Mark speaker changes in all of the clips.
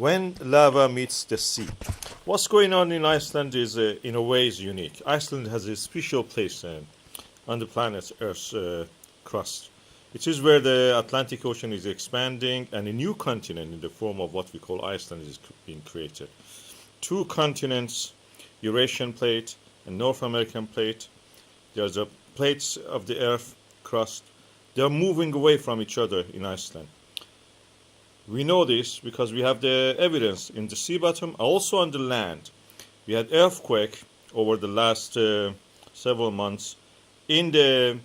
Speaker 1: When lava meets the sea. What's going on in Iceland is, in a way, is unique. Iceland has a special place on the planet Earth's crust. It is where the Atlantic Ocean is expanding and a new continent in the form of what we call Iceland is being created. Two continents, Eurasian plate and North American plate. There's the plates of the Earth crust. They are moving away from each other in Iceland. We know this because we have the evidence in the sea bottom, also on the land. We had earthquake over the last several months in the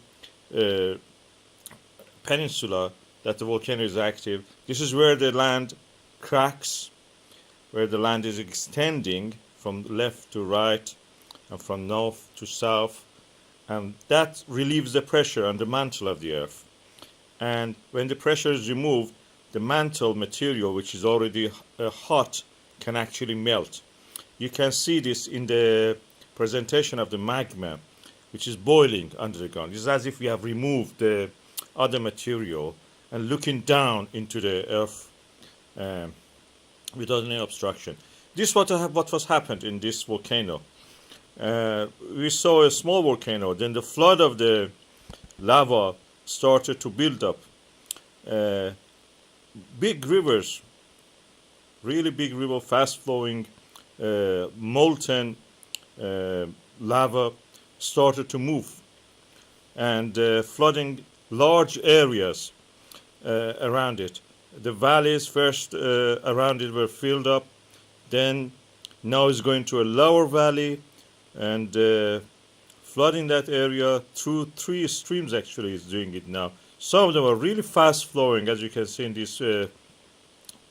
Speaker 1: peninsula that the volcano is active. This is where the land cracks, where the land is extending from left to right and from north to south, and that relieves the pressure on the mantle of the earth. And when the pressure is removed, the mantle material, which is already hot, can actually melt. You can see this in the presentation of the magma, which is boiling under the ground. It's as if we have removed the other material and looking down into the earth without any obstruction. This is what was happened in this volcano. We saw a small volcano, then the flood of the lava started to build up. Big rivers, really big river, fast-flowing, molten lava started to move and flooding large areas around it. The valleys first around it were filled up, then now it's going to a lower valley and flooding that area through 3 streams actually is doing it now. Some of them are really fast flowing, as you can see in this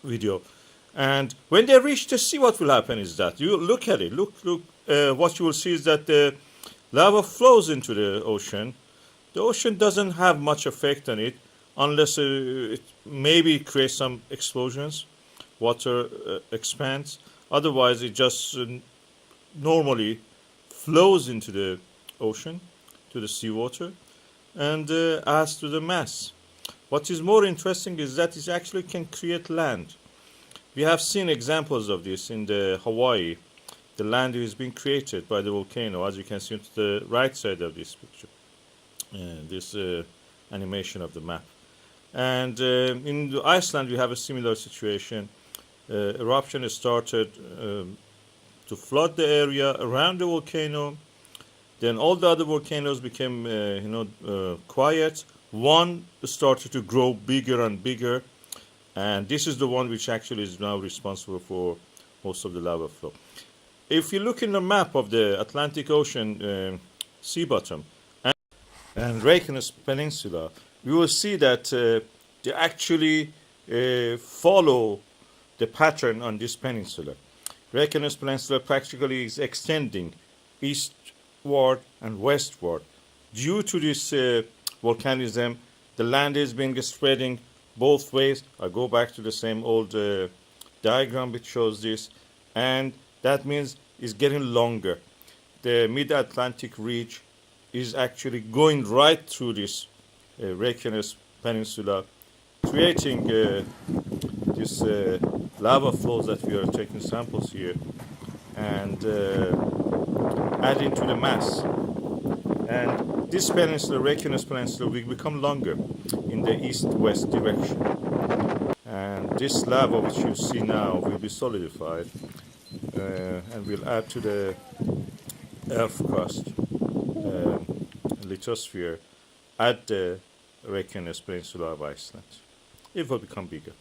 Speaker 1: video. And when they reach the sea, what will happen is that you look at it. Look. What you will see is that the lava flows into the ocean. The ocean doesn't have much effect on it, unless it maybe creates some explosions. Water expands. Otherwise, it just normally flows into the ocean, to the seawater, and adds to the mass. What is more interesting is that it actually can create land. We have seen examples of this in the Hawaii. The land is being created by the volcano, as you can see to the right side of this picture, this animation of the map. And in Iceland, we have a similar situation. Eruption has started to flood the area around the volcano. Then all the other volcanoes became, quiet. One started to grow bigger and bigger, and this is the one which actually is now responsible for most of the lava flow. If you look in the map of the Atlantic Ocean sea bottom and Reykjanes Peninsula, you will see that they actually follow the pattern on this peninsula. Reykjanes Peninsula practically is extending eastward and westward. Due to this volcanism, the land is being spreading both ways. I go back to the same old diagram which shows this, and that means it's getting longer. The mid-Atlantic ridge is actually going right through this Reykjanes Peninsula, creating this lava flows that we are taking samples here and adding to the mass. And this peninsula, Reykjanes Peninsula, will become longer in the east-west direction. And this lava, which you see now, will be solidified and will add to the earth crust, lithosphere, at the Reykjanes Peninsula of Iceland. It will become bigger.